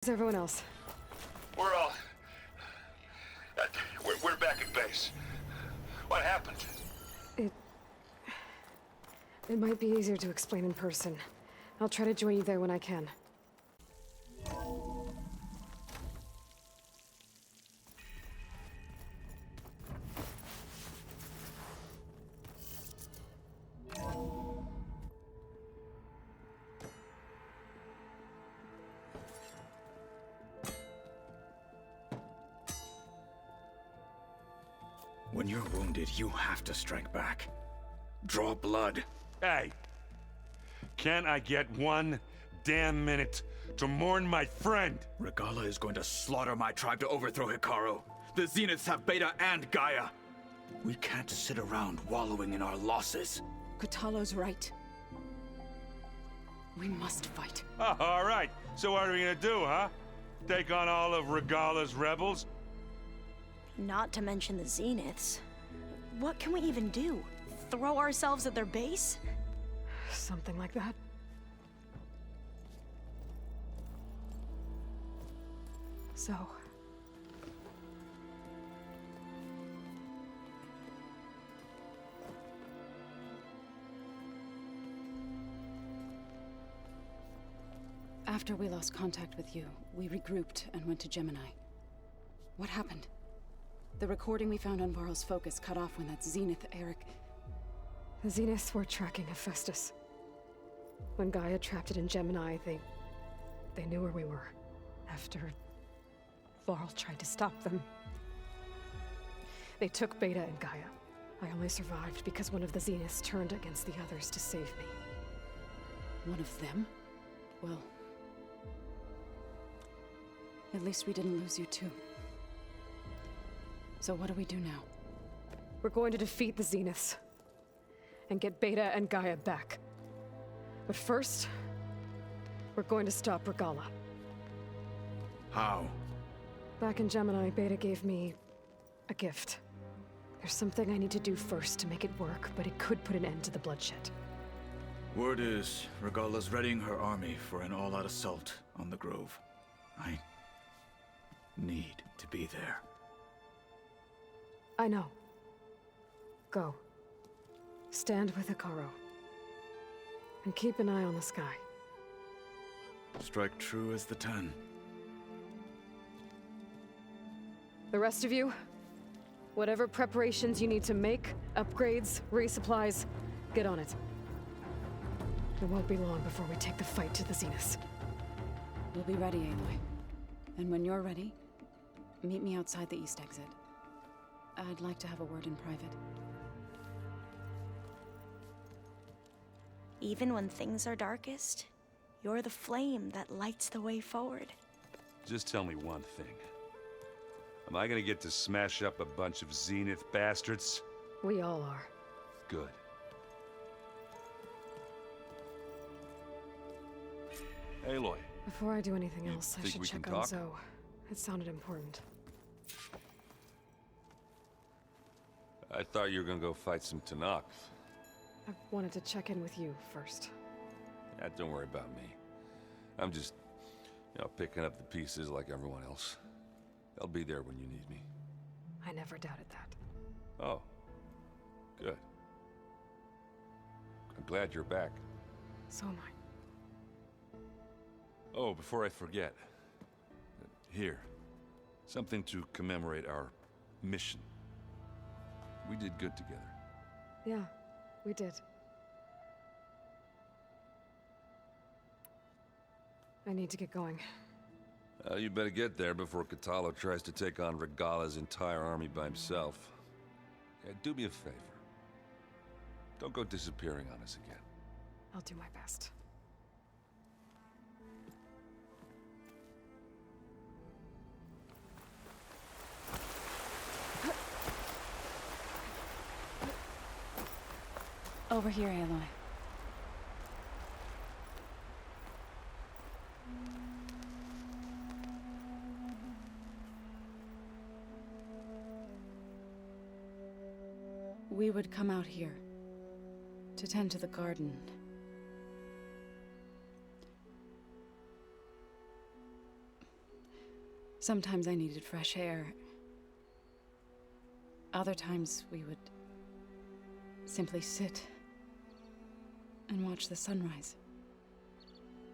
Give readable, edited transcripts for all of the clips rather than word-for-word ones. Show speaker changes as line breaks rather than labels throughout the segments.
Where's everyone else?
We're all... we're back at base. What happened?
It might be easier to explain in person. I'll try to join you there when I can.
When you're wounded, you have to strike back. Draw blood.
Hey! Can't I get one damn minute to mourn my friend?
Regalla is going to slaughter my tribe to overthrow Hekarro. The Zeniths have Beta and Gaia. We can't sit around wallowing in our losses.
Kotallo's right. We must fight.
Oh, all right. So what are we gonna do, huh? Take on all of Regalla's rebels?
Not to mention the Zeniths. What can we even do? Throw ourselves at their base?
Something like that. So...
After we lost contact with you, we regrouped and went to Gemini. What happened? The recording we found on Varl's focus cut off when that Zenith Eric...
The Zeniths were tracking Hephaestus. When Gaia trapped it in Gemini, they knew where we were. After Varl tried to stop them. They took Beta and Gaia. I only survived because one of the Zeniths turned against the others to save me.
One of them? Well... at least we didn't lose you too. So what do we do now?
We're going to defeat the Zeniths. And get Beta and Gaia back. But first, we're going to stop Regalla.
How?
Back in Gemini, Beta gave me a gift. There's something I need to do first to make it work, but it could put an end to the bloodshed.
Word is, Regalla's readying her army for an all-out assault on the Grove. I need to be there.
I know. Go. Stand with Hekarro. And keep an eye on the sky.
Strike true as the 10.
The rest of you, whatever preparations you need to make, upgrades, resupplies, get on it. It won't be long before we take the fight to the Zeniths.
We'll be ready, Aloy. And when you're ready, meet me outside the east exit. I'd like to have a word in private.
Even when things are darkest, you're the flame that lights the way forward.
Just tell me one thing. Am I gonna get to smash up a bunch of Zenith bastards?
We all are.
Good. Aloy.
Before I do anything else, I
think
should
we
check
can
on
talk?
Zoe. It sounded important.
I thought you were gonna go fight some Tenakth.
I wanted to check in with you first.
Don't worry about me. I'm just, picking up the pieces like everyone else. I'll be there when you need me.
I never doubted that.
Oh. Good. I'm glad you're back.
So am I.
Oh, before I forget. Here. Something to commemorate our mission. We did good together.
Yeah, we did. I need to get going.
You better get there before Kotallo tries to take on Regalla's entire army by himself. Yeah, do me a favor. Don't go disappearing on us again.
I'll do my best.
Over here, Aloy. We would come out here to tend to the garden. Sometimes I needed fresh air. Other times we would simply sit and watch the sunrise.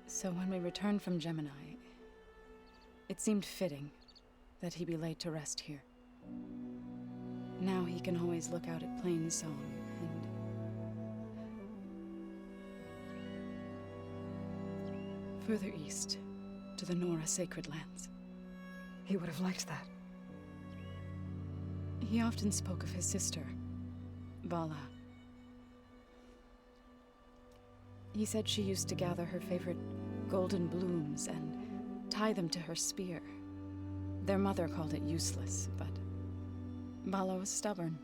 So when we returned from Gemini, it seemed fitting that he be laid to rest here. Now he can always look out at Plainsong and... further east, to the Nora Sacred Lands.
He would have liked that.
He often spoke of his sister, Vala. He said she used to gather her favorite golden blooms and tie them to her spear. Their mother called it useless, but Vala was stubborn.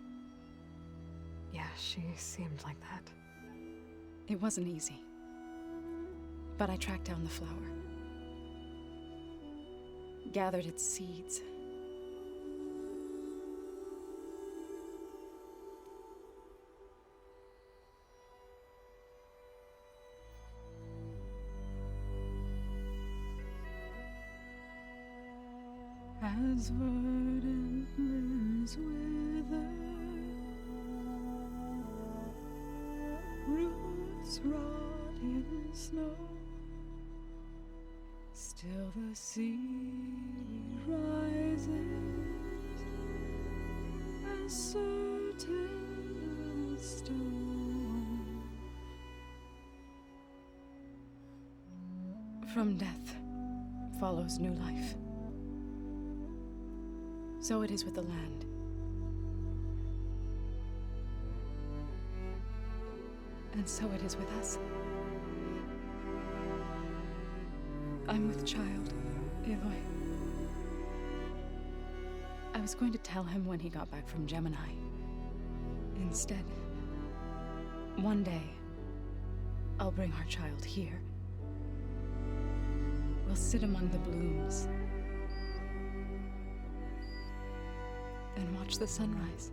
Yeah, she seemed like that.
It wasn't easy. But I tracked down the flower. Gathered its seeds. As verdant limbs wither, roots rot in snow, still the seaweed rises, as certain as stone. From death follows new life. So it is with the land. And so it is with us. I'm with child, Aloy. I was going to tell him when he got back from Gemini. Instead, one day, I'll bring our child here. We'll sit among the blooms and watch the sunrise.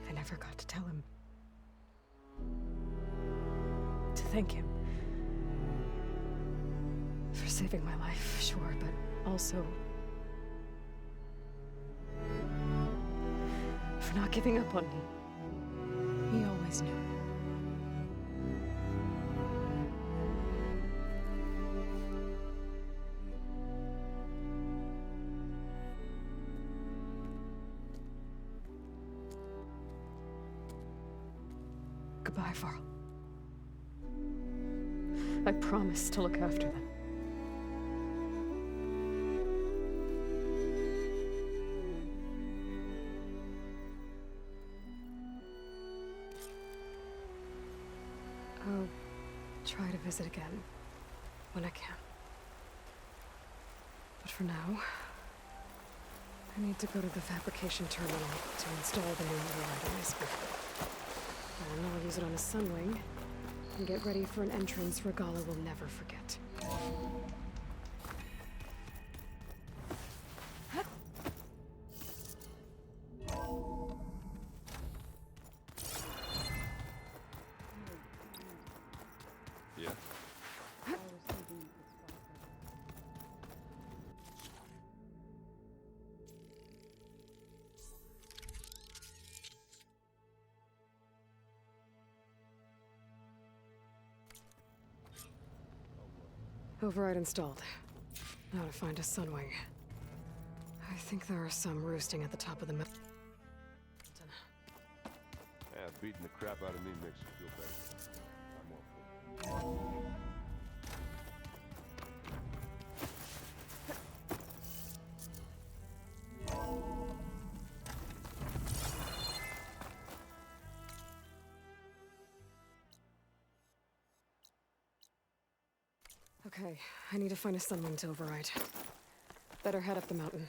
I never got to tell him. To thank him. For saving my life, sure, but also... for not giving up on me.
He always knew.
Goodbye, Varl. I promise to look after them. I'll try to visit again when I can. But for now, I need to go to the fabrication terminal to install the new override on my speaker. And I'll use it on a sunwing, and get ready for an entrance Regalla will never forget.
Yeah?
Override installed. Now to find a sunwing. I think there are some roosting at the top of the mountain.
Yeah, beating the crap out of me makes you feel better. I'm all for it.
Okay, I need to find a sunwing to override. Better head up the mountain.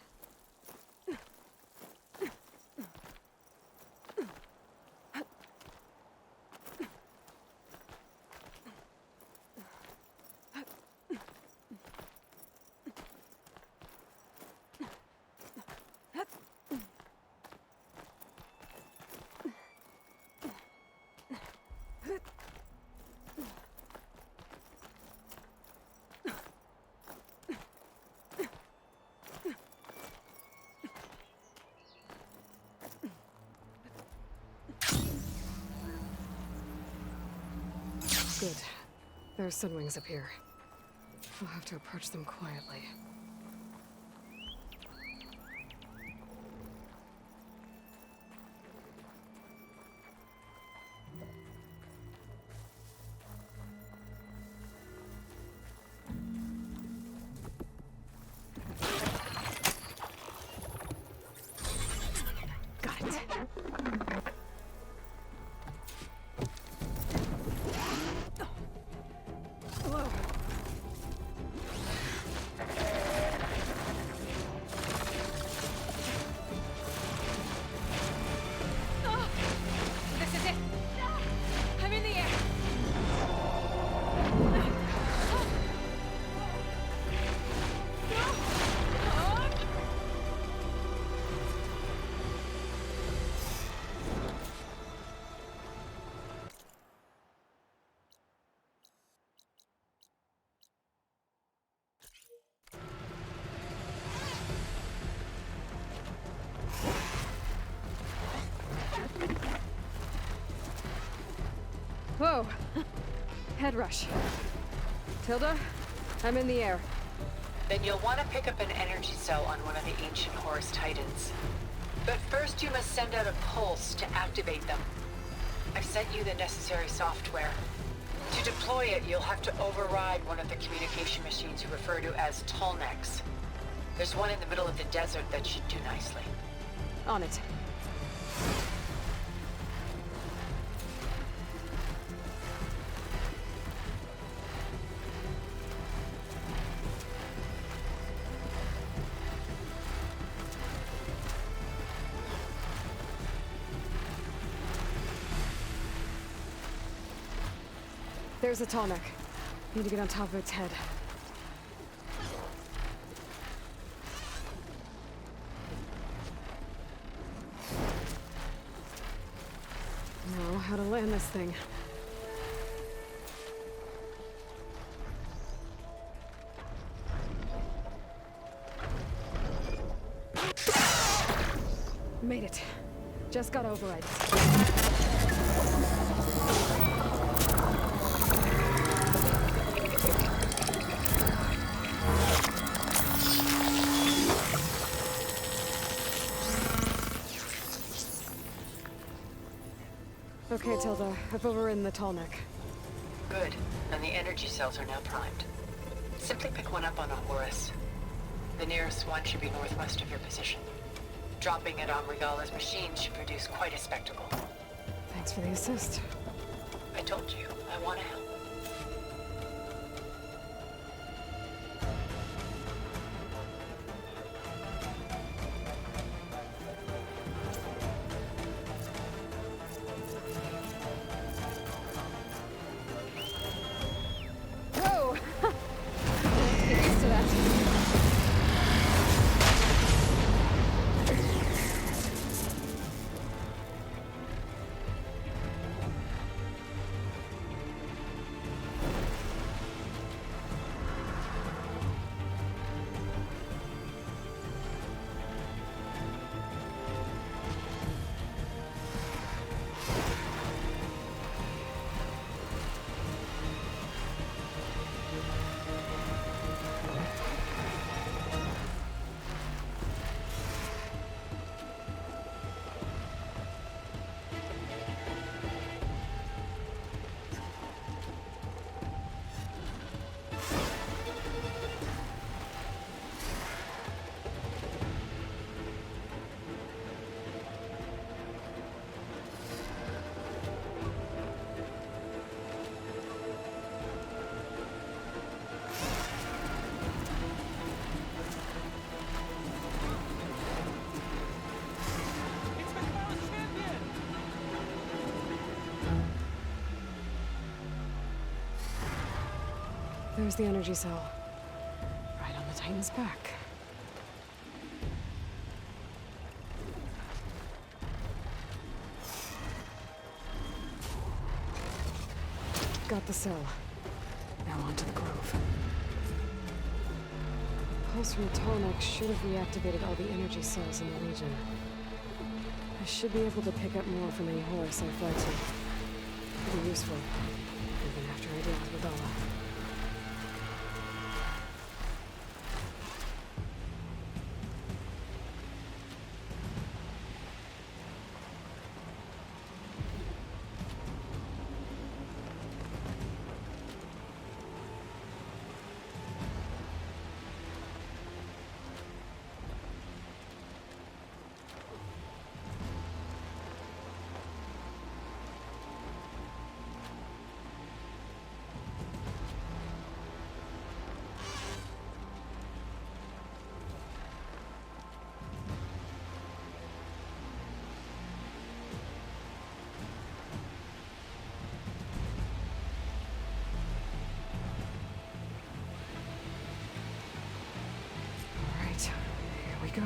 Good. There are sunwings up here. We'll have to approach them quietly. Got it.
This is it! I'm in the air!
Whoa! Head rush. Tilda, I'm in the air.
Then you'll want to pick up an energy cell on one of the ancient Horus Titans. But first you must send out a pulse to activate them. I've sent you the necessary software. To deploy it, you'll have to override one of the communication machines you refer to as Tenakths. There's one in the middle of the desert that should do nicely.
On it. There's a Tenakth. Need to get on top of its head. Know how to land this thing. Made it. Just got override. Okay, Tilda. I've overridden the Tenakth.
Good. And the energy cells are now primed. Simply pick one up on a Horus. The nearest one should be northwest of your position. Dropping it on Regalla's machine should produce quite a spectacle.
Thanks for the assist.
I told you, I want to help.
Whoa! Let's get used to that. There's the energy cell. Right on the Titan's back. Got the cell. Now onto the grove. Pulse from Tenakth should have reactivated all the energy cells in the region. I should be able to pick up more from any Horus I fly to. Pretty useful, even after I idea on Regalla. Here we go.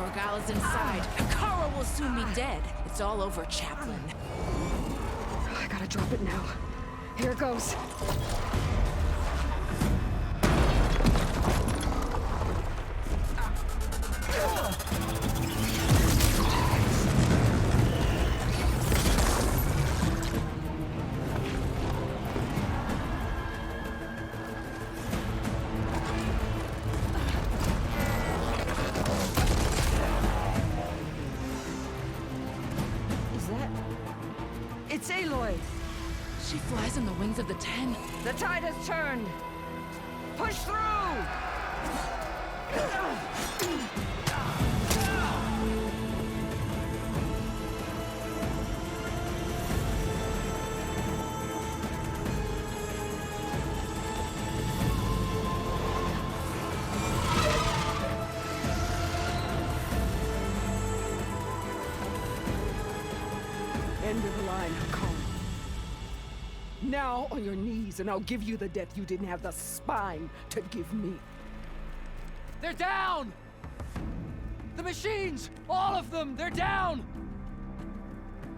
Regalla's inside. Hekarro will soon be dead. It's all over, Chaplain.
I gotta drop it now. Here it goes.
Is that... It's Aloy!
She flies on the wings of the Ten.
The tide has turned! Push through! End of the line, Hekarro. Now on your knees, and I'll give you the death you didn't have the spine to give me.
They're down! The machines! All of them! They're down!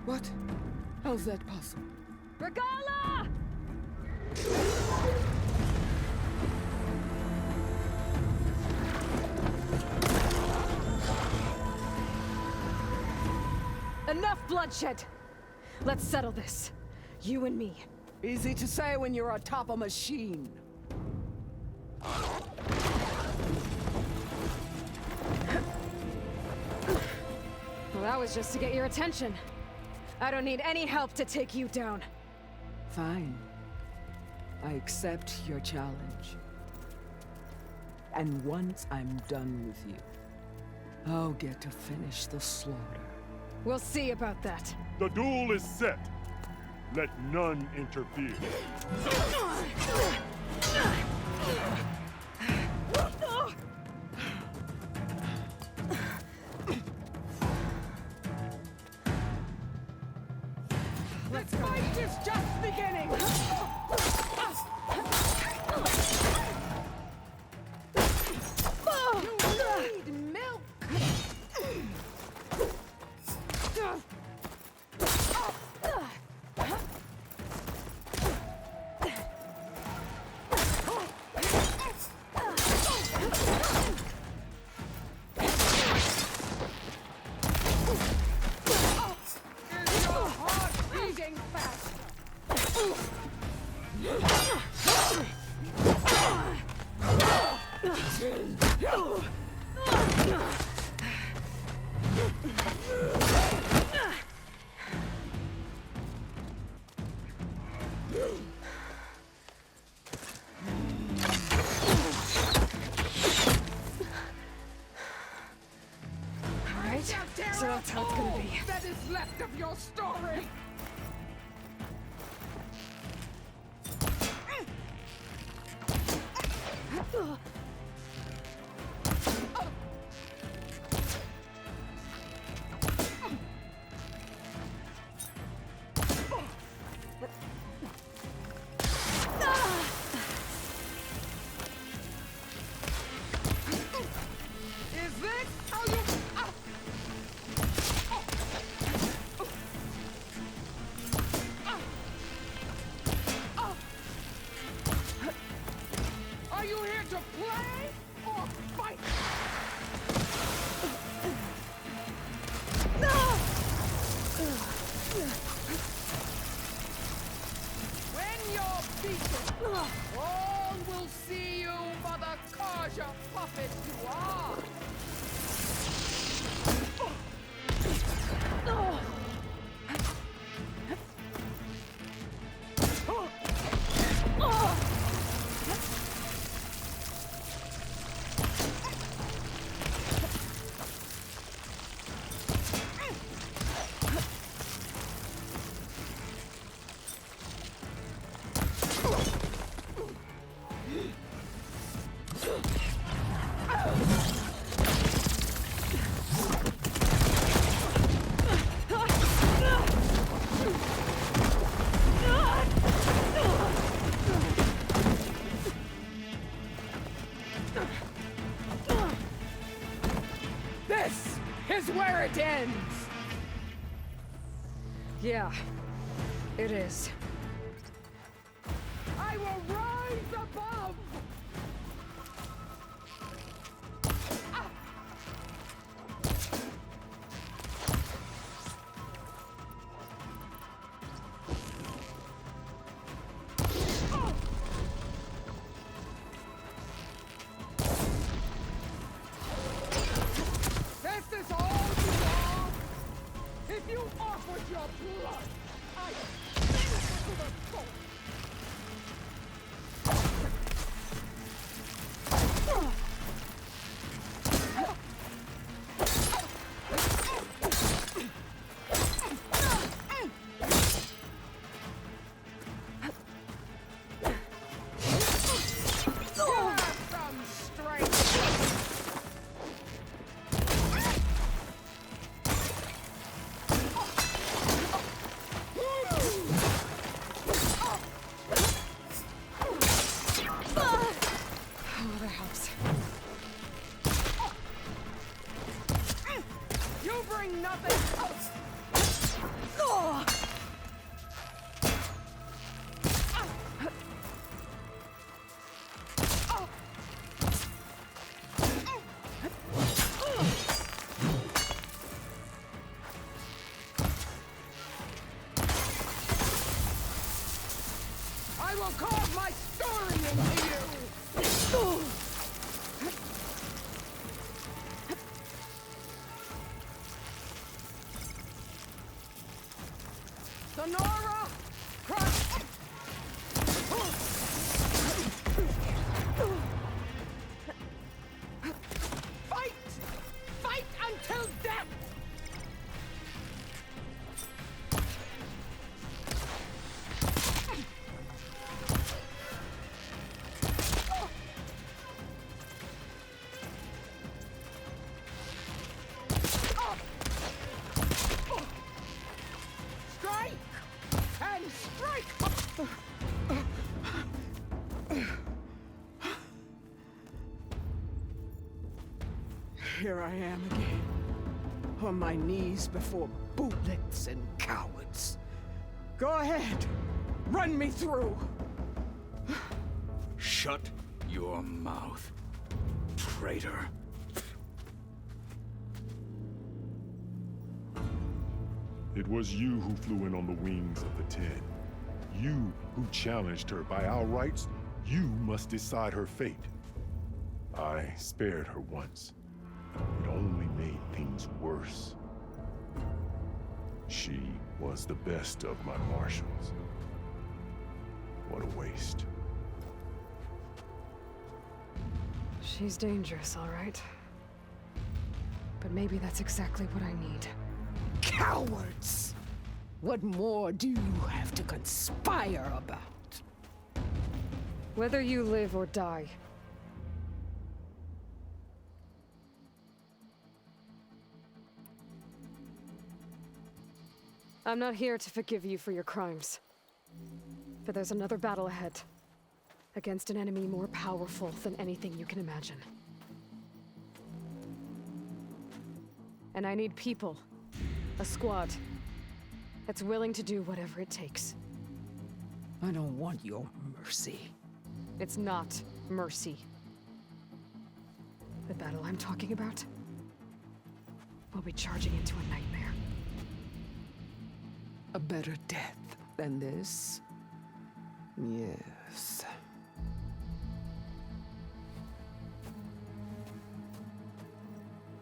What? How's that possible?
Regalla! Enough bloodshed! Let's settle this. You and me.
Easy to say when you're atop a machine.
Well, that was just to get your attention. I don't need any help to take you down.
Fine. I accept your challenge. And once I'm done with you, I'll get to finish the slaughter.
We'll see about that.
The duel is set. Let none interfere.
This fight is just beginning! You need milk!
Alright, so that's how it's gonna be.
That is left of your story! Is this how you
When you're beaten, all will see you for the Karja puppet you are! This is where it ends!
Yeah, it is.
I will rise above! This is all you are? If you offered your blood, I'd send it to the soul! I will carve my story into you! Sonora! Crush! Fight! Fight until death!
Here I am again, on my knees before bootlets and cowards. Go ahead, run me through.
Shut your mouth, traitor.
It was you who flew in on the wings of the Ten. You who challenged her. By our rights, you must decide her fate. I spared her once. It only made things worse. She was the best of my marshals. What a waste.
She's dangerous, all right. But maybe that's exactly what I need.
Cowards! What more do you have to conspire about?
Whether you live or die. I'm not here to forgive you for your crimes. But there's another battle ahead. Against an enemy more powerful than anything you can imagine. And I need people. A squad. That's willing to do whatever it takes.
I don't want your mercy.
It's not mercy. The battle I'm talking about will be charging into a nightmare.
A better death than this? Yes.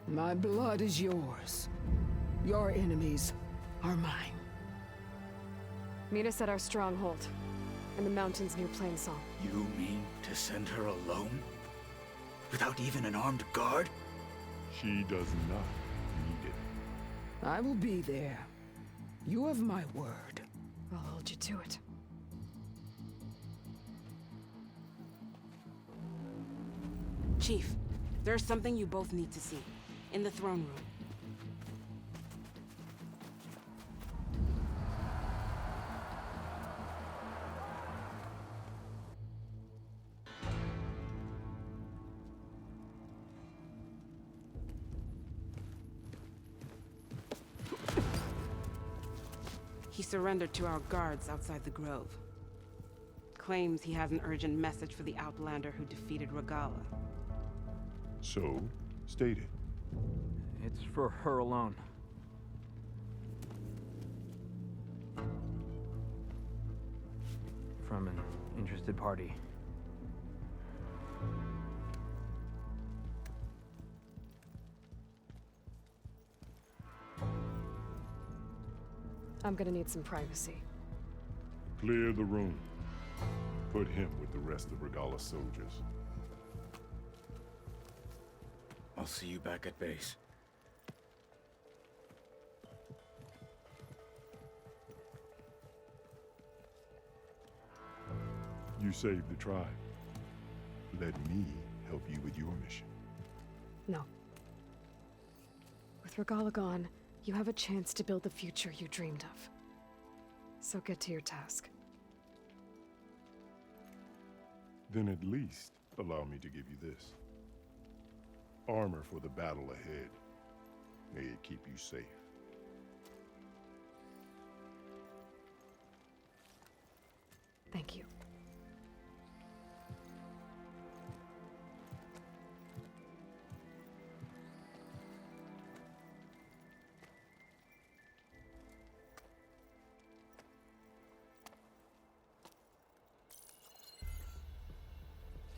My blood is yours. Your enemies are mine.
Meet us at our stronghold, in the mountains near Plainsong.
You mean to send her alone? Without even an armed guard?
She does not need it.
I will be there. You have my word.
I'll hold you to it.
Chief, there's something you both need to see. In the throne room. He surrendered to our guards outside the grove. Claims he has an urgent message for the Outlander who defeated Regalla.
So, state it.
It's for her alone. From an interested party.
I'm gonna need some privacy.
Clear the room. Put him with the rest of Regalla's soldiers.
I'll see you back at base.
You saved the tribe. Let me help you with your mission.
No. With Regalla gone, you have a chance to build the future you dreamed of. So get to your task.
Then at least allow me to give you this. Armor for the battle ahead. May it keep you safe.
Thank you.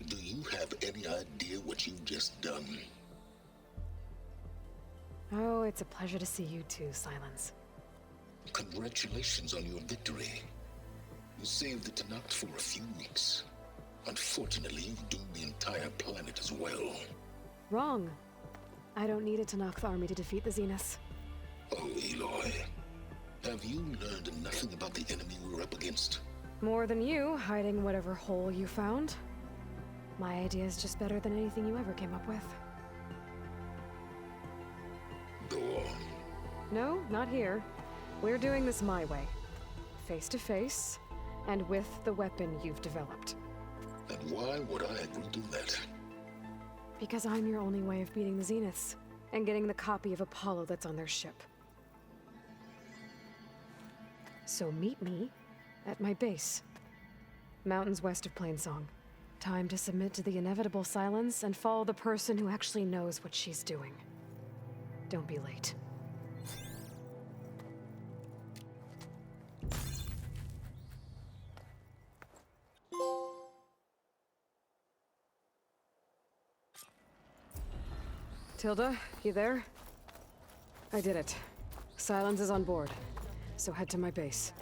Do you have any idea what you've just done?
Oh, it's a pleasure to see you too, Silence.
Congratulations on your victory. You saved the Tenakth for a few weeks. Unfortunately, you've doomed the entire planet as well.
Wrong. I don't need a Tenakth army to defeat the Zeniths.
Oh, Aloy. Have you learned nothing about the enemy we're up against?
More than you, hiding whatever hole you found. My idea is just better than anything you ever came up with.
Go on.
No, not here. We're doing this my way. Face to face, and with the weapon you've developed.
And why would I agree to that?
Because I'm your only way of beating the Zeniths, and getting the copy of Apollo that's on their ship. So meet me at my base. Mountains west of Plainsong. Time to submit to the inevitable silence and follow the person who actually knows what she's doing. Don't be late. Tilda, you there? I did it. Silence is on board, so head to my base.